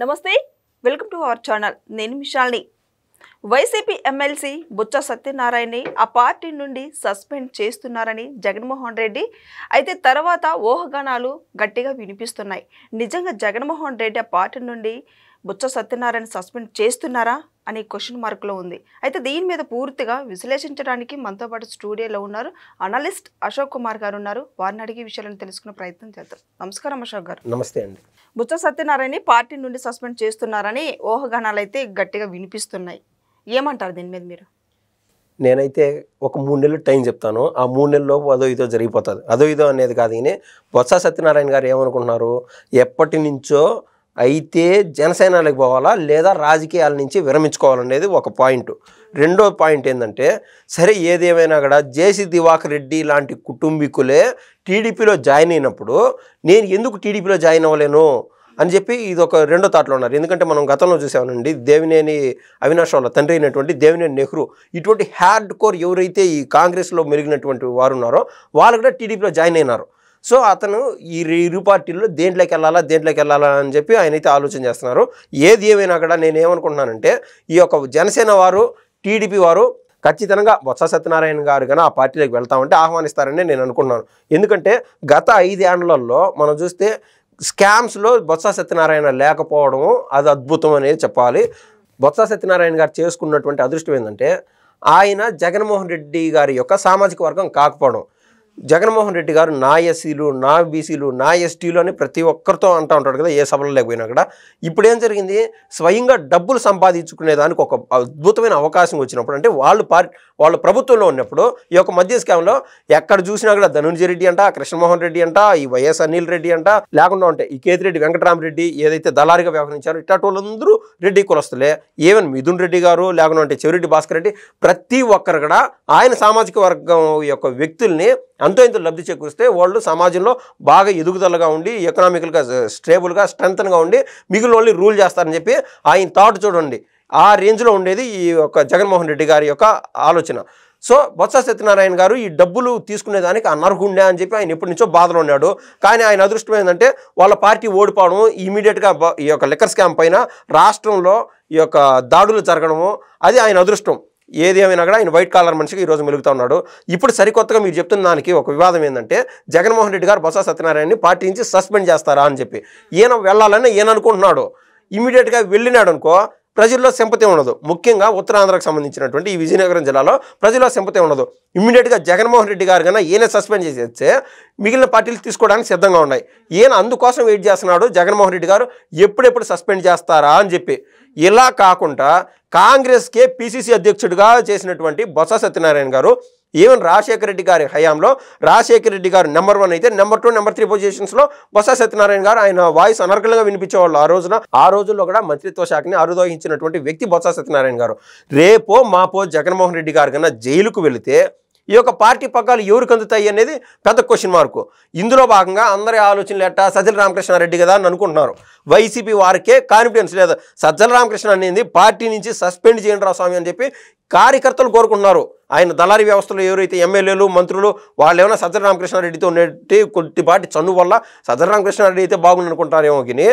నమస్తే welcome to our channel నేను మిషాల్ని YCP MLC బుచ్చ సత్యనారాయణని ఆ పార్టీ నుండి సస్పెండ్ చేస్తున్నారని జగన్మోహన్ రెడ్డి అయితే తర్వాత ఊహాగానాలు గట్టిగా వినిపిస్తున్నాయి. నిజంగా జగన్మోహన్ రెడ్డి ఆ పార్టీ నుండి బుచ్చ సత్యనారాయణ సస్పెండ్ చేస్తున్నారా అని క్వశ్చన్ మార్కులో ఉంది. అయితే దీని మీద పూర్తిగా విశ్లేషించడానికి మనతో పాటు స్టూడియోలో ఉన్నారు అనలిస్ట్ అశోక్ కుమార్ గారు ఉన్నారు. వారిని అడిగే విషయాలను తెలుసుకునే ప్రయత్నం చేద్దాం. నమస్కారం అశోక్ గారు. నమస్తే అండి. బుచ్చ సత్యనారాయణ పార్టీ నుండి సస్పెండ్ చేస్తున్నారని ఊహాగానాలు అయితే గట్టిగా వినిపిస్తున్నాయి. ఏమంటారు దీని మీద మీరు? నేనైతే ఒక 3 నెలలు టైం చెప్తాను. ఆ 3 నెలల్లోపు అదో ఇదో జరిగిపోతుంది. అదో ఇదో అనేది కాదు. కానీ బొత్స సత్యనారాయణ గారు ఏమనుకుంటున్నారు, ఎప్పటి నుంచో అయితే జనసేనలోకి పోవాలా లేదా రాజకీయాల నుంచి విరమించుకోవాలనేది ఒక పాయింట్. రెండో పాయింట్ ఏంటంటే, సరే ఏదేమైనా కూడా జేసీ దివాకర్ రెడ్డి లాంటి కుటుంబీకులే టీడీపీలో జాయిన్ అయినప్పుడు నేను ఎందుకు టీడీపీలో జాయిన్ అవ్వలేను అని చెప్పి ఇది ఒక రెండో థాట్లో ఉన్నారు. ఎందుకంటే మనం గతంలో చూసామనండి, దేవినేని అవినాష్ వాళ్ళ తండ్రి అయినటువంటి దేవినేని నెహ్రూ ఇటువంటి హార్డ్ కోర్ ఎవరైతే ఈ కాంగ్రెస్లో మెరిగినటువంటి వారు ఉన్నారో వాళ్ళు కూడా టీడీపీలో జాయిన్ అయినారు. సో అతను ఈ ఇరు పార్టీల్లో దేంట్లోకి వెళ్ళాలా అని చెప్పి ఆయన అయితే ఆలోచన చేస్తున్నారు. ఏది ఏమైనా కూడా నేను ఏమనుకుంటున్నానంటే, ఈ యొక్క జనసేన వారు టీడీపీ వారు ఖచ్చితంగా బొత్స సత్యనారాయణ గారు కానీ ఆ పార్టీలోకి వెళ్తామంటే ఆహ్వానిస్తారని నేను అనుకున్నాను. ఎందుకంటే గత 5 ఏళ్లలో మనం చూస్తే స్కామ్స్లో బొత్స సత్యనారాయణ లేకపోవడం అది అద్భుతం అనేది చెప్పాలి. బొత్స సత్యనారాయణ గారు చేసుకున్నటువంటి అదృష్టం ఏంటంటే, ఆయన జగన్మోహన్ రెడ్డి గారి యొక్క సామాజిక వర్గం కాకపోవడం. జగన్మోహన్ రెడ్డి గారు నా ఎస్సీలు, నా బీసీలు, నా ఎస్టీలు అని ప్రతి ఒక్కరితో అంటూ ఉంటాడు కదా, ఏ సభలో లేకపోయినా కూడా. ఇప్పుడు ఏం జరిగింది, స్వయంగా డబ్బులు సంపాదించుకునేదానికి ఒక అద్భుతమైన అవకాశం వచ్చినప్పుడు, అంటే వాళ్ళు ప్రభుత్వంలో ఉన్నప్పుడు ఈ యొక్క మధ్య స్కామ్లో ఎక్కడ చూసినా కూడా ధనుంజయ రెడ్డి అంట, కృష్ణమోహన్ రెడ్డి అంట, ఈ వైఎస్ అనిల్ రెడ్డి అంట, లేకుండా ఉంటాయి ఈ కేతిరెడ్డి వెంకటరామరెడ్డి ఏదైతే దళారిగా వ్యవహరించారో ఇట్లాంటి వాళ్ళందరూ రెడ్డి కులస్తులే. ఈవెన్ మిథున్ రెడ్డి గారు, లేకుండా ఉంటే చెవిరెడ్డి భాస్కర్ రెడ్డి, ప్రతి ఒక్కరు కూడా ఆయన సామాజిక వర్గం యొక్క వ్యక్తుల్ని అంతో ఇంత లబ్ధి చేకూరిస్తే వాళ్ళు సమాజంలో బాగా ఎదుగుదలగా ఉండి ఎకనామికల్గా స్టేబుల్గా స్ట్రెంగ్త్గా ఉండి మిగిలిన వాళ్ళు రూల్ చేస్తారని చెప్పి ఆయన థాట్ చూడండి. ఆ రేంజ్లో ఉండేది ఈ యొక్క జగన్మోహన్ రెడ్డి గారి యొక్క ఆలోచన. సో బొత్స సత్యనారాయణ గారు ఈ డబ్బులు తీసుకునేదానికి అనర్హుండే అని చెప్పి ఆయన ఎప్పటి నుంచో బాధలో ఉన్నాడు. కానీ ఆయన అదృష్టం ఏంటంటే వాళ్ళ పార్టీ ఓడిపోవడము, ఇమీడియట్గా ఈ యొక్క లిక్కర్ స్కామ్ పైన రాష్ట్రంలో ఈ యొక్క దాడులు జరగడము, అది ఆయన అదృష్టం. ఏది ఏమైనా కూడా ఆయన వైట్ కాలర్ మనిషికి ఈరోజు మెలుగుతూ ఉన్నాడు. ఇప్పుడు సరికొత్తగా మీరు చెప్తున్న దానికి ఒక వివాదం ఏంటంటే, జగన్మోహన్ రెడ్డి గారు బొత్స సత్యనారాయణని పార్టీ నుంచి సస్పెండ్ చేస్తారా అని చెప్పి ఈయన వెళ్ళాలని ఈయన అనుకుంటున్నాడు. ఇమీడియట్గా వెళ్ళినాడు అనుకో ప్రజల్లో సింపతి ఉండదు. ముఖ్యంగా ఉత్తరాంధ్రకు సంబంధించినటువంటి ఈ విజయనగరం జిల్లాలో ప్రజల్లో సింపతి ఉండదు. ఇమ్మీడియట్గా జగన్మోహన్ రెడ్డి గారు కన్నా ఈయన సస్పెండ్ చేసేస్తే మిగిలిన పార్టీలు తీసుకోవడానికి సిద్ధంగా ఉన్నాయి. ఈయన అందుకోసం వెయిట్ చేస్తున్నాడు జగన్మోహన్ రెడ్డి గారు ఎప్పుడెప్పుడు సస్పెండ్ చేస్తారా అని చెప్పి. ఇలా కాకుండా కాంగ్రెస్కే పిసిసి అధ్యక్షుడిగా చేసినటువంటి బొత్స సత్యనారాయణ గారు ఈవెన్ రాజశేఖర రెడ్డి గారి హయాంలో రాజశేఖర రెడ్డి గారు నెంబర్ 1 అయితే నెంబర్ 2, నెంబర్ 3 పొజిషన్స్లో బొత్స సత్యనారాయణ గారు ఆయన వాయిస్ అనర్గళంగా వినిపించేవాళ్ళు. ఆ రోజుల్లో కూడా మంత్రిత్వ శాఖని అరుదోహించినటువంటి వ్యక్తి బొత్స సత్యనారాయణ గారు. రేపో మాపో జగన్మోహన్ రెడ్డి గారు కన్నా జైలుకు వెళితే ఈ యొక్క పార్టీ పగ్గాలు ఎవరికి అందుతాయి అనేది పెద్ద క్వశ్చన్ మార్కు. ఇందులో భాగంగా అందరి ఆలోచనలు ఎట్టా సజ్జల రామకృష్ణారెడ్డి కదా అని అనుకుంటున్నారు. వైసీపీ వారికే కాన్ఫిడెన్స్ లేదు. సజ్జల రామకృష్ణ అనేది పార్టీ నుంచి సస్పెండ్ చేయండి రా స్వామి అని చెప్పి కార్యకర్తలు కోరుకుంటున్నారు. ఆయన దళారీ వ్యవస్థలో ఎవరైతే ఎమ్మెల్యేలు, మంత్రులు వాళ్ళు ఏమైనా సజ్జల రామకృష్ణారెడ్డితో ఉన్నట్టు కొద్దిపాటి చన్ను వల్ల సజ్జల రామకృష్ణారెడ్డి అయితే బాగుంది అనుకుంటారేమో. కానీ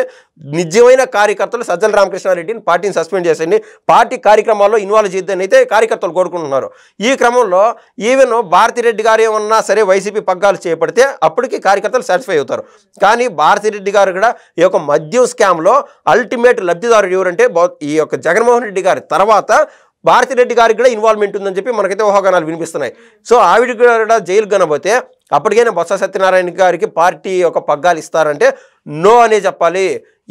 నిజమైన కార్యకర్తలు సజ్జల రామకృష్ణారెడ్డిని పార్టీని సస్పెండ్ చేసేయండి, పార్టీ కార్యక్రమాల్లో ఇన్వాల్వ్ చేద్దని అయితే కార్యకర్తలు కోరుకుంటున్నారు. ఈ క్రమంలో ఈవెన్ భారతిరెడ్డి గారు ఏమన్నా సరే వైసీపీ పగ్గాలు చేపడితే అప్పటికి కార్యకర్తలు సాటిస్ఫై అవుతారు. కానీ భారతిరెడ్డి గారు కూడా ఈ యొక్క మద్యం స్కామ్లో అల్టిమేట్ లబ్ధిదారుడు ఎవరంటే ఈ యొక్క జగన్మోహన్ రెడ్డి గారి తర్వాత భారతిరెడ్డి గారికి కూడా ఇన్వాల్వ్మెంట్ ఉందని చెప్పి మనకైతే ఊహాగానాలు వినిపిస్తున్నాయి. సో ఆవిడ కూడా జైలు కనబోతే అప్పటికైనా బొత్స సత్యనారాయణ గారికి పార్టీ యొక్క పగ్గాలు ఇస్తారంటే నో అనే చెప్పాలి.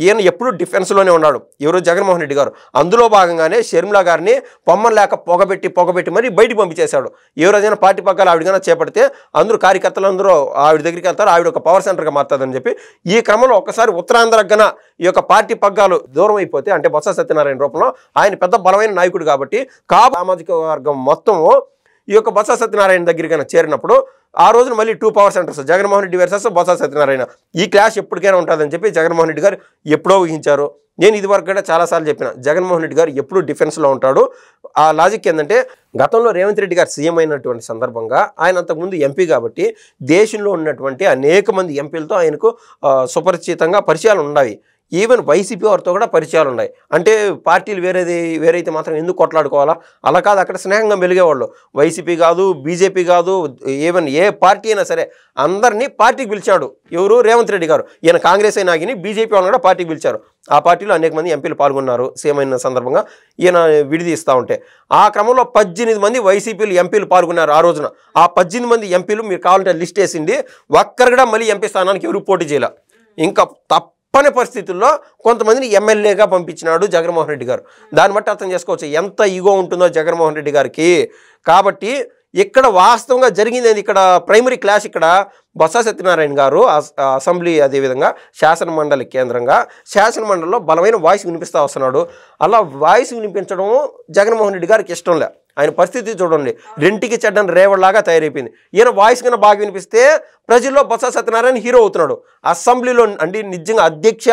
ఈయన ఎప్పుడు డిఫెన్స్లోనే ఉన్నాడు ఎవరు, జగన్మోహన్ రెడ్డి గారు. అందులో భాగంగానే షర్మిల గారిని పొమ్మం లేక పొగబెట్టి మరి బయటికి పంపించేశాడు. ఏ రోజైనా పార్టీ పగ్గాలు ఆవిడకైనా చేపడితే అందరూ కార్యకర్తలు అందరూ ఆవిడ దగ్గరికి వెళ్తారు, ఆవిడ ఒక పవర్ సెంటర్గా మారుతుందని చెప్పి. ఈ క్రమంలో ఒకసారి ఉత్తరాంధ్రకు గన ఈ యొక్క పార్టీ పగ్గాలు దూరం అయిపోతే, అంటే బొత్స సత్యనారాయణ రూపంలో ఆయన పెద్ద బలమైన నాయకుడు కాబట్టి సామాజిక వర్గం మొత్తము ఈ యొక్క బొత్స సత్యనారాయణ దగ్గరికి చేరినప్పుడు ఆ రోజున మళ్ళీ 2 power centres Jaganmohan Reddy versus Botsa Satyanarayana. ఈ క్లాష్ ఎప్పటికైనా ఉంటుందని చెప్పి జగన్మోహన్ రెడ్డి గారు ఎప్పుడో ఊహించారు. నేను ఇదివరకు కూడా చాలాసార్లు చెప్పిన, జగన్మోహన్ రెడ్డి గారు ఎప్పుడు డిఫెన్స్లో ఉంటాడు. ఆ లాజిక్ ఏంటంటే, గతంలో రేవంత్ రెడ్డి గారు సీఎం అయినటువంటి సందర్భంగా ఆయన అంతకుముందు ఎంపీ కాబట్టి దేశంలో ఉన్నటువంటి అనేక మంది ఎంపీలతో ఆయనకు సుపరిచితంగా పరిచయాలు ఉన్నాయి. ఈవెన్ వైసీపీ వారితో కూడా పరిచయాలు ఉన్నాయి. అంటే పార్టీలు వేరైతే మాత్రం ఎందుకు కొట్లాడుకోవాలా? అలా కాదు, అక్కడ స్నేహంగా మెలిగేవాళ్ళు. వైసీపీ కాదు, బీజేపీ కాదు, ఈవెన్ ఏ పార్టీ అయినా సరే అందరినీ పార్టీకి పిలిచాడు ఎవరు? రేవంత్ రెడ్డి గారు. ఈయన కాంగ్రెస్ అయినా కానీ బీజేపీ వాళ్ళని కూడా పార్టీకి పిలిచారు. ఆ పార్టీలో అనేక మంది ఎంపీలు పాల్గొన్నారు సీఎం అయిన సందర్భంగా ఈయన విడిదీస్తూ ఉంటే. ఆ క్రమంలో 18 మంది వైసీపీలు ఎంపీలు పాల్గొన్నారు ఆ రోజున. ఆ 18 మంది ఎంపీలు మీరు కావాలంటే లిస్ట్ వేసింది, ఒక్కరు కూడా మళ్ళీ ఎంపీ స్థానానికి ఎవరు పోటీ చేయాల. ఇంకా తప్పని పరిస్థితుల్లో కొంతమందిని ఎమ్మెల్యేగా పంపించినాడు జగన్మోహన్ రెడ్డి గారు. దాన్ని బట్టి అర్థం చేసుకోవచ్చు ఎంత ఈగో ఉంటుందో జగన్మోహన్ రెడ్డి గారికి. కాబట్టి ఇక్కడ వాస్తవంగా జరిగింది ఏంది? ఇక్కడ ప్రైమరీ క్లాష్ ఇక్కడ బొత్స సత్యనారాయణ గారు అసెంబ్లీ అదేవిధంగా శాసనమండలి కేంద్రంగా శాసనమండలిలో బలమైన వాయిస్ వినిపిస్తూ వస్తున్నాడు. అలా వాయిస్ వినిపించడం జగన్మోహన్ రెడ్డి గారికి ఇష్టం లే. ఆయన పరిస్థితి చూడండి, రెంటికి చెడ్డని రేవడిలాగా తయారైపోయింది. ఈయన వాయిస్ కన్నా బాగా వినిపిస్తే ప్రజల్లో బొత్స సత్యనారాయణ హీరో అవుతున్నాడు. అసెంబ్లీలో అంటే నిజంగా అధ్యక్ష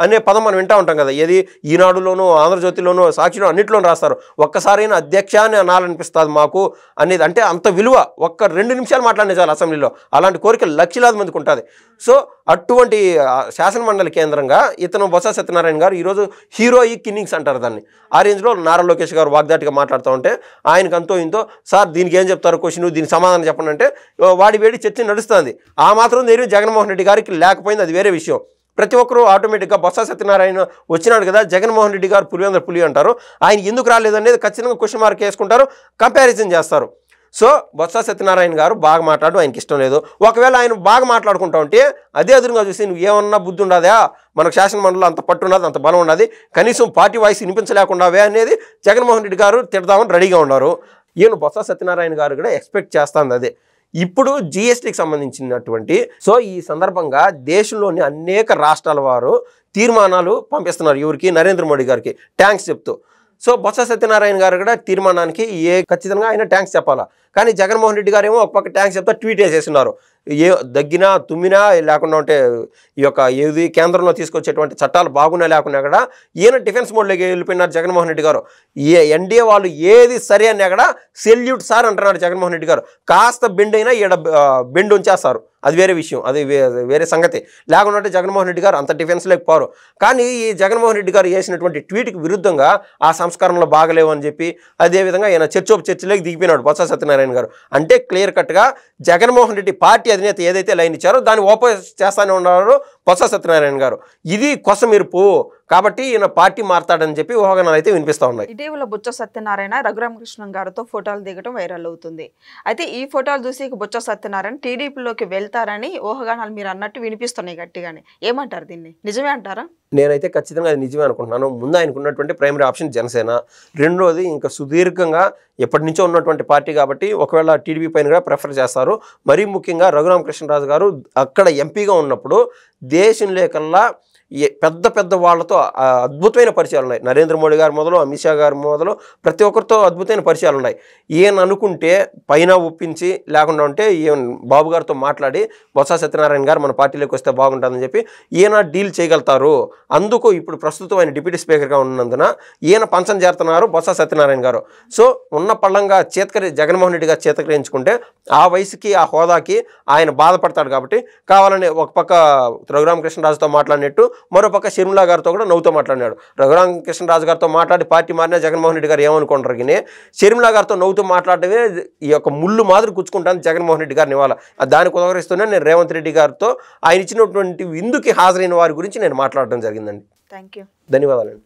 అనే పదం మనం వింటూ ఉంటాం కదా, ఏది ఈనాడులోనూ ఆంధ్రజ్యోతిలోనూ సాక్షిలో అన్నింటిలోనూ రాస్తారు. ఒక్కసారైనా అధ్యక్ష అని అనాలనిపిస్తుంది మాకు అనేది. అంటే అంత విలువ. ఒక్క 2 నిమిషాలు మాట్లాడిన చాలు అసెంబ్లీలో. అలాంటి కోరిక లక్షలాది మందికి ఉంటుంది. సో అటువంటి శాసనమండలి కేంద్రంగా ఇతను బొత్స సత్యనారాయణ గారు ఈరోజు హీరోయిక్ ఇన్నింగ్స్ అంటారు దాన్ని. ఆ రేంజ్లో నారా లోకేష్ గారు వాగ్దాటిగా మాట్లాడుతూ ఉంటే ఆయనకు అంతో ఇంతో సార్ దీనికి ఏం చెప్తారు క్వశ్చన్, దీనికి సమాధానం చెప్పండి అంటే వాడి వేడి చర్చ నడుస్తుంది. ఆ మాత్రం ధైర్యం జగన్మోహన్ రెడ్డి గారికి లేకపోయింది, అది వేరే విషయం. ప్రతి ఒక్కరూ ఆటోమేటిక్గా బొత్స సత్యనారాయణ వచ్చినాడు కదా, జగన్మోహన్ రెడ్డి గారు పులివెందుల పులి అంటారు. ఆయన ఎందుకు రాలేదనేది ఖచ్చితంగా క్వశ్చన్ మార్క్ వేసుకుంటారు, కంపారిజన్ చేస్తారు. సో బొత్స సత్యనారాయణ గారు బాగా మాట్లాడడం ఆయనకి ఇష్టం లేదు. ఒకవేళ ఆయన బాగా మాట్లాడుకుంటా ఉంటే అదే ఎదురుగా చూసి నువ్వు ఏమన్నా బుద్ధి ఉండదా, మనకు శాసనమండలిలో అంత పట్టు ఉన్నది, అంత బలం ఉన్నది, కనీసం పార్టీ వాయిస్ వినిపించలేకుండావే అనేది జగన్మోహన్ రెడ్డి గారు తిడదామని రెడీగా ఉన్నారు. ఈయన బొత్స సత్యనారాయణ గారు కూడా ఎక్స్పెక్ట్ చేస్తుంది అదే. ఇప్పుడు జిఎస్టీకి సంబంధించినటువంటి ఈ సందర్భంగా దేశంలోని అనేక రాష్ట్రాల వారు తీర్మానాలు పంపిస్తున్నారు ఎవరికి? నరేంద్ర మోడీ గారికి థ్యాంక్స్ చెప్తూ. సో బొత్స సత్యనారాయణ గారు కూడా తీర్మానానికి ఖచ్చితంగా ఆయన థ్యాంక్స్ చెప్పాలా. కానీ జగన్మోహన్ రెడ్డి గారు ఏమో ఒక పక్క థ్యాంక్స్ చెప్తా ట్వీట్ వేసేస్తున్నారు. దగ్గినా తుమ్మినా లేకుండా ఉంటే ఈ యొక్క ఏది కేంద్రంలో తీసుకొచ్చేటువంటి చట్టాలు బాగున్నా లేకున్నా కూడా ఈయన డిఫెన్స్ మోడ్లోకి వెళ్ళిపోయినారు జగన్మోహన్ రెడ్డి గారు. ఎన్డీఏ వాళ్ళు ఏది సరే అన్నా కూడా సెల్యూట్ సార్ అంటున్నాడు జగన్మోహన్ రెడ్డి గారు. కాస్త బెండ్ అయినా ఈడ బెండ్ ఉంచేస్తారు, అది వేరే విషయం, అది వేరే సంగతి. లేకుండా జగన్మోహన్ రెడ్డి గారు అంత డిఫెన్స్ లేకపోరు. కానీ ఈ జగన్మోహన్ రెడ్డి గారు చేసినటువంటి ట్వీట్కి విరుద్ధంగా ఆ సంస్కరణలు బాగలేవు అని చెప్పి అదేవిధంగా ఈయన చర్చలోకి దిగిపోయినాడు బొత్స సత్యనారాయణ గారు. అంటే క్లియర్ కట్గా జగన్మోహన్ రెడ్డి పార్టీ అధినేత ఏదైతే లైన్ ఇచ్చారో దాన్ని ఓపోజ్ చేస్తానే ఉన్నారు బొత్స సత్యనారాయణ గారు. ఇది కొసమెరుపు. కాబట్టి ఈయన పార్టీ మారతాడని చెప్పి ఊహాగానాలు అయితే వినిపిస్తూ ఉన్నాయి. ఇటీవల బొత్స సత్యనారాయణ రఘురామకృష్ణన్ గారితో ఫోటోలు దిగడం వైరల్ అవుతుంది. అయితే ఈ ఫోటోలు చూసి బొత్స సత్యనారాయణ టీడీపీలోకి వెళ్తారని ఊహాగానాలు మీరు అన్నట్టు వినిపిస్తున్నాయి గట్టిగానే. ఏమంటారు దీన్ని, నిజమే అంటారా? నేనైతే ఖచ్చితంగా అది నిజమే అనుకుంటున్నాను. ముందు ఆయనకు ఉన్నటువంటి ప్రైమరీ ఆప్షన్ జనసేన, రెండోది ఇంకా సుదీర్ఘంగా ఎప్పటి నుంచో ఉన్నటువంటి పార్టీ కాబట్టి ఒకవేళ టీడీపీ పైన కూడా ప్రిఫర్ చేస్తారు. మరీ ముఖ్యంగా రఘురామకృష్ణరాజు గారు అక్కడ ఎంపీగా ఉన్నప్పుడు దేశం లేకల్లా పెద్ద పెద్ద వాళ్ళతో అద్భుతమైన పరిచయాలు ఉన్నాయి. నరేంద్ర మోడీ గారు మొదలు, అమిత్ షా గారు మొదలు ప్రతి ఒక్కరితో అద్భుతమైన పరిచయాలు ఉన్నాయి. ఈయన అనుకుంటే పైన ఒప్పించి లేకుండా ఉంటే ఈయన బాబు గారితో మాట్లాడి బొత్స సత్యనారాయణ గారు మన పార్టీలోకి వస్తే బాగుంటుందని చెప్పి ఈయన డీల్ చేయగలుగుతారు. అందుకు ఇప్పుడు ప్రస్తుతం ఆయన డిప్యూటీ స్పీకర్గా ఉన్నందున ఈయన పంచం చేరుతున్నారు బొత్స సత్యనారాయణ గారు. సో ఉన్న పళ్ళంగా జగన్మోహన్ రెడ్డి గారు చేతకరించుకుంటే ఆ వయసుకి ఆ హోదాకి ఆయన బాధపడతాడు. కాబట్టి కావాలని ఒక పక్క రఘురామకృష్ణరాజుతో మాట్లాడినట్టు మరోపక్క షర్మిలా గారితో కూడా నవ్వుతో మాట్లాడినాడు. రఘురామకృష్ణరాజు గారితో మాట్లాడి పార్టీ మారినా జగన్మోహన్ రెడ్డి గారు ఏమనుకుంటారు కానీ షర్మిలా గారితో నవ్వుతో మాట్లాడటమే ఈ యొక్క ముళ్ళు మాదిరి కూర్చుకుంటాను జగన్మోహన్ రెడ్డి గారిని. ఇవాళ దానికి ఉదహరిస్తూనే నేను రేవంత్ రెడ్డి గారితో ఆయన ఇచ్చినటువంటి విందుకి హాజరైన వారి గురించి నేను మాట్లాడడం జరిగిందండి. థ్యాంక్ యూ, ధన్యవాదాలండి.